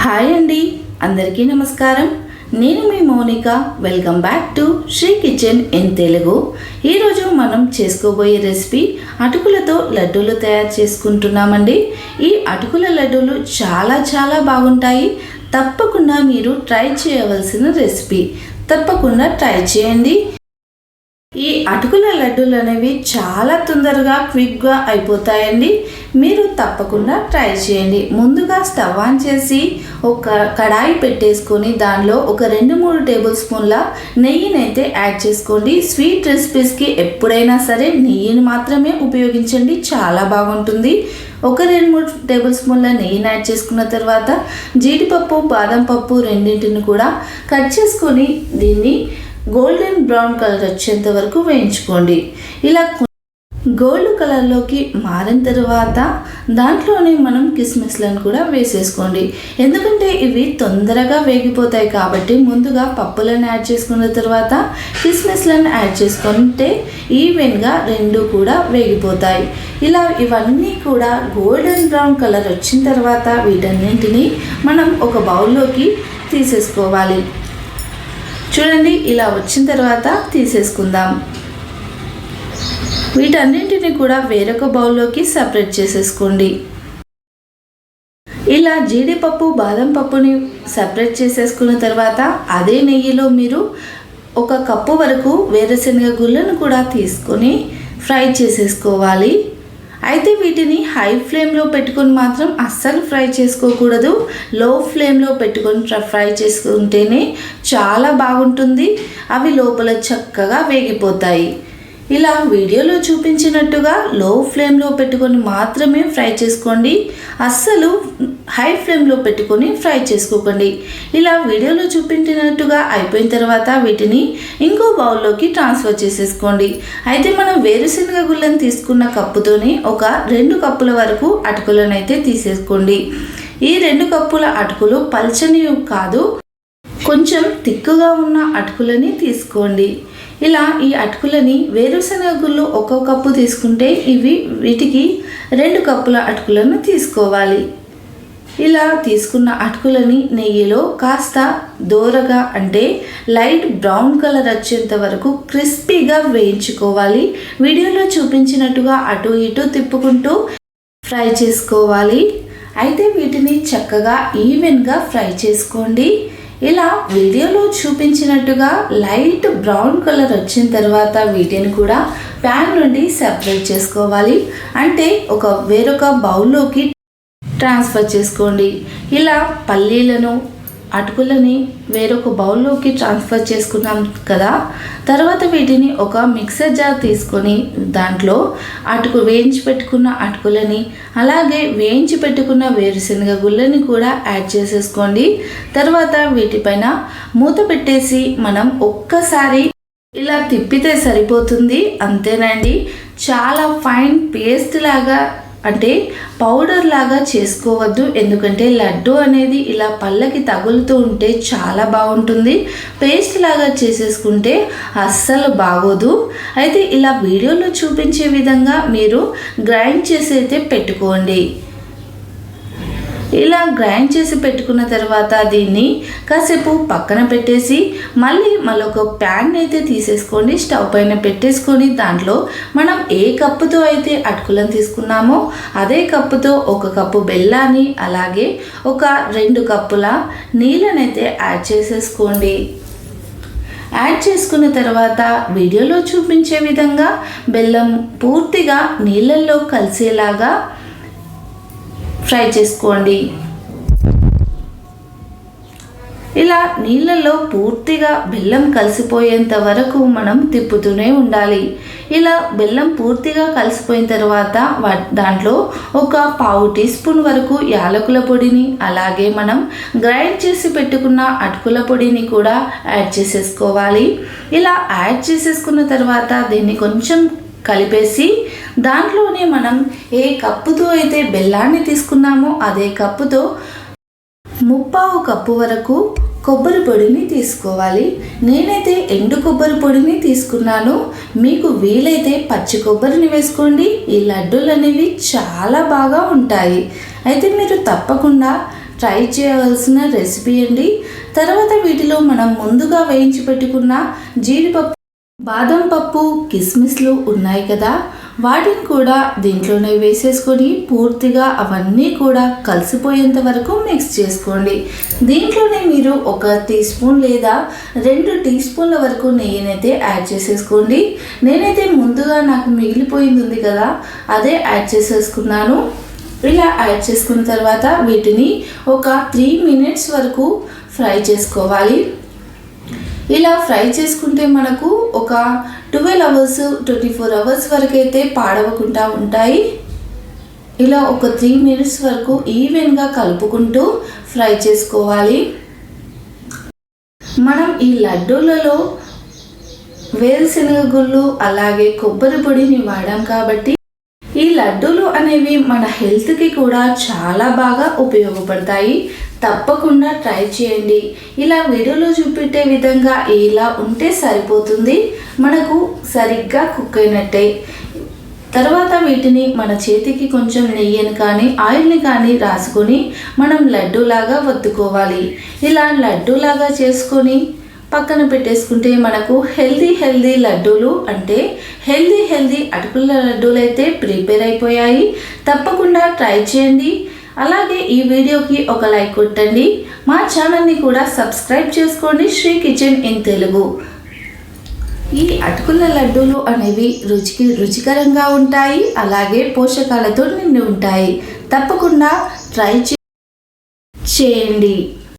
Hi అండి, అందరికీ నమస్కారం. నేను మీ Mounika. Welcome back to Sri kitchen in Telugu. ఈరోజు మనం చేసుకోబోయే రెసిపీ అటుకులతో లడ్డూలు తయారు చేసుకుంటున్నామండి. ఈ అటుకుల లడ్డూలు చాలా బాగుంటాయి. తప్పకుండా మీరు ట్రై చేయవలసిన రెసిపీ. తప్పకుండా ట్రై చేయండి. ఈ అటుకుల లడ్డూలు అనేవి చాలా తొందరగా క్విక్గా అయిపోతాయండి. మీరు తప్పకుండా ట్రై చేయండి. ముందుగా స్టవ్ ఆన్ చేసి ఒక కడాయి పెట్టేసుకొని దానిలో ఒక 2-3 టేబుల్ స్పూన్ల నెయ్యినైతే యాడ్ చేసుకోండి. స్వీట్ రెసిపీస్కి ఎప్పుడైనా సరే నెయ్యిని మాత్రమే ఉపయోగించండి, చాలా బాగుంటుంది. ఒక 2-3 టేబుల్ స్పూన్ల నెయ్యిని యాడ్ చేసుకున్న తర్వాత జీడిపప్పు, బాదం పప్పు రెండింటిని కూడా కట్ చేసుకొని దీన్ని గోల్డెన్ బ్రౌన్ కలర్ వచ్చేంత వరకు వేయించుకోండి. ఇలా గోల్డ్ కలర్లోకి మారిన తర్వాత దాంట్లోనే మనం కిస్మిస్లను కూడా వేసేసుకోండి. ఎందుకంటే ఇవి తొందరగా వేగిపోతాయి కాబట్టి ముందుగా పప్పులను యాడ్ చేసుకున్న తర్వాత కిస్మిస్లను యాడ్ చేసుకుంటే ఈవెన్గా రెండు కూడా వేగిపోతాయి. ఇలా ఇవన్నీ కూడా గోల్డెన్ బ్రౌన్ కలర్ వచ్చిన తర్వాత వీటన్నింటినీ మనం ఒక బౌల్లోకి తీసేసుకోవాలి. చూడండి, ఇలా వచ్చిన తర్వాత తీసేసుకుందాం. వీటన్నింటిని కూడా వేరొక బౌల్లోకి సపరేట్ చేసేసుకోండి. ఇలా జీడిపప్పు, బాదం పప్పుని సపరేట్ చేసేసుకున్న తర్వాత అదే నెయ్యిలో మీరు 1 కప్పు వరకు వేరుశనగ గుళ్ళను కూడా తీసుకొని ఫ్రై చేసేసుకోవాలి. అయితే వీటిని హై ఫ్లేమ్లో పెట్టుకొని మాత్రం అస్సలు ఫ్రై చేసుకోకూడదు. లో ఫ్లేమ్లో పెట్టుకొని ఫ్రై చేసుకుంటేనే చాలా బాగుంటుంది. అవి లోపల చక్కగా వేగిపోతాయి. ఇలా వీడియోలో చూపించినట్టుగా లో ఫ్లేమ్లో పెట్టుకొని మాత్రమే ఫ్రై చేసుకోండి. అస్సలు హై ఫ్లేమ్లో పెట్టుకొని ఫ్రై చేసుకోకండి. ఇలా వీడియోలో చూపించినట్టుగా అయిపోయిన తర్వాత వీటిని ఇంకో బౌల్లోకి ట్రాన్స్ఫర్ చేసేసుకోండి. అయితే మనం వేరుశనగ గుళ్ళను తీసుకున్న కప్పుతోనే ఒక 2 కప్పుల వరకు అటుకులను అయితే తీసేసుకోండి. ఈ 2 కప్పుల అటుకులు పల్చని కాదు, కొంచెం తిక్కుగా ఉన్న అటుకులని తీసుకోండి. ఇలా ఈ అటుకులని వేరుశనగ గుళ్ళు 1 కప్పు తీసుకుంటే వీటికి 2 కప్పుల అటుకులను తీసుకోవాలి. ఇలా తీసుకున్న అటుకులని నెయ్యిలో కాస్త దోరగా అంటే లైట్ బ్రౌన్ కలర్ వచ్చేంత వరకు క్రిస్పీగా వేయించుకోవాలి. వీడియోలో చూపించినట్టుగా అటు ఇటు తిప్పుకుంటూ ఫ్రై చేసుకోవాలి. అయితే వీటిని చక్కగా ఈవెన్గా ఫ్రై చేసుకోండి. ఇలా వీడియోలో చూపించినట్టుగా లైట్ బ్రౌన్ కలర్ వచ్చిన తర్వాత వీటిని కూడా ప్యాన్ నుండి సెపరేట్ చేసుకోవాలి. అంటే వేరొక బౌల్లోకి ట్రాన్స్ఫర్ చేసుకోండి. ఇలా పల్లీలను, అటుకులని వేరొక బౌల్లోకి ట్రాన్స్ఫర్ చేసుకున్నాం కదా. తర్వాత వీటిని ఒక మిక్సర్ జార్ తీసుకొని దాంట్లో వేయించి పెట్టుకున్న అటుకులని అలాగే వేయించి పెట్టుకున్న వేరుశనగ గుళ్ళని కూడా యాడ్ చేసేసుకోండి. తర్వాత వీటిపైన మూత పెట్టేసి మనం ఒక్కసారి ఇలా తిప్పితే సరిపోతుంది. అంతేనండి. చాలా ఫైన్ పేస్ట్ లాగా అంటే పౌడర్ లాగా చేసుకోవద్దు. ఎందుకంటే లడ్డు అనేది ఇలా పళ్ళకి తగులుతూ ఉంటే చాలా బాగుంటుంది. పేస్ట్ లాగా చేసేసుకుంటే అస్సలు బాగోదు. అయితే ఇలా వీడియోలో చూపించే విధంగా మీరు గ్రైండ్ చేసి అయితే పెట్టుకోండి. ఇలా గ్రైండ్ చేసి పెట్టుకున్న తర్వాత దీన్ని కాసేపు పక్కన పెట్టేసి మళ్ళీ ఒక ప్యాన్ అయితే తీసేసుకోండి. స్టవ్ పైన పెట్టేసుకొని దాంట్లో మనం ఏ కప్పుతో అయితే అటుకులను తీసుకున్నామో అదే కప్పుతో 1 కప్పు బెల్లాన్ని అలాగే ఒక 2 కప్పుల నీళ్ళనైతే యాడ్ చేసేసుకోండి. యాడ్ చేసుకున్న తర్వాత వీడియోలో చూపించే విధంగా బెల్లం పూర్తిగా నీళ్ళల్లో కలిసేలాగా ఫ్రై చేసుకోండి. ఇలా నీళ్ళల్లో పూర్తిగా బెల్లం కలిసిపోయేంత వరకు మనం తిప్పుతూనే ఉండాలి. ఇలా బెల్లం పూర్తిగా కలిసిపోయిన తర్వాత దాంట్లో 1/4 టీ స్పూన్ వరకు యాలకుల పొడిని అలాగే మనం గ్రైండ్ చేసి పెట్టుకున్న అటుకుల పొడిని కూడా యాడ్ చేసేసుకోవాలి. ఇలా యాడ్ చేసేసుకున్న తర్వాత దీన్ని కొంచెం కలిపేసి దాంట్లోనే మనం ఏ కప్పుతో అయితే బెల్లాన్ని తీసుకున్నామో అదే కప్పుతో 3/4 కప్పు వరకు కొబ్బరి పొడిని తీసుకోవాలి. నేనైతే ఎండు కొబ్బరి పొడిని తీసుకున్నాను. మీకు వీలైతే పచ్చి కొబ్బరిని వేసుకోండి. ఈ లడ్డూలు అనేవి చాలా బాగా ఉంటాయి. అయితే మీరు తప్పకుండా ట్రై చేయవలసిన రెసిపీ అండి. తర్వాత వీటిలో మనం ముందుగా వేయించి పెట్టుకున్న జీడిపప్పు, బాదం పప్పు, కిస్మిస్లు ఉన్నాయి కదా, వాటిని కూడా దీంట్లోనే వేసేసుకొని పూర్తిగా అవన్నీ కూడా కలిసిపోయేంత వరకు మిక్స్ చేసుకోండి. దీంట్లోనే మీరు 1 టీ స్పూన్ లేదా 2 టీ స్పూన్ల వరకు నెయ్యినైతే యాడ్ చేసేసుకోండి. నేనైతే ముందుగా నాకు మిగిలిపోయింది ఉంది కదా, అదే యాడ్ చేసేసుకున్నాను. ఇలా యాడ్ చేసుకున్న తర్వాత వీటిని ఒక 3 మినిట్స్ వరకు ఫ్రై చేసుకోవాలి. ఇలా ఫ్రై చేసుకుంటే మనకు ఒక 12 అవర్స్ 24 అవర్స్ వరకు అయితే పాడవకుండా ఉంటాయి. ఇలా ఒక 3 మినిట్స్ వరకు ఈవెన్గా కలుపుకుంటూ ఫ్రై చేసుకోవాలి. మనం ఈ లడ్డూలలో వేరుశనగ గుళ్ళు అలాగే కొబ్బరి పొడిని వాడాం కాబట్టి ఈ లడ్డూలు అనేవి మన హెల్త్కి కూడా చాలా బాగా ఉపయోగపడతాయి. తప్పకుండా ట్రై చేయండి. ఇలా వీడియోలో చూపెట్టే విధంగా ఇలా ఉంటే సరిపోతుంది, మనకు సరిగ్గా కుక్ అయినట్టే. తర్వాత వీటిని మన చేతికి కొంచెం నెయ్యిని కానీ ఆయిల్ని కానీ రాసుకొని మనం లడ్డూలాగా వత్తుకోవాలి. ఇలా లడ్డూలాగా చేసుకొని పక్కన పెట్టేసుకుంటే మనకు హెల్దీ లడ్డూలు అంటే హెల్దీ అటుకుల లడ్డూలు అయితే ప్రిపేర్ అయిపోయాయి. తప్పకుండా ట్రై చేయండి. అలాగే ఈ వీడియోకి ఒక లైక్ కొట్టండి. మా ఛానల్ని కూడా సబ్స్క్రైబ్ చేసుకోండి, శ్రీ కిచెన్ ఇన్ తెలుగు. ఈ అటుకుల లడ్డూలు అనేవి రుచికి రుచికరంగా ఉంటాయి, అలాగే పోషకాలతో నిండి ఉంటాయి. తప్పకుండా ట్రై చేయండి.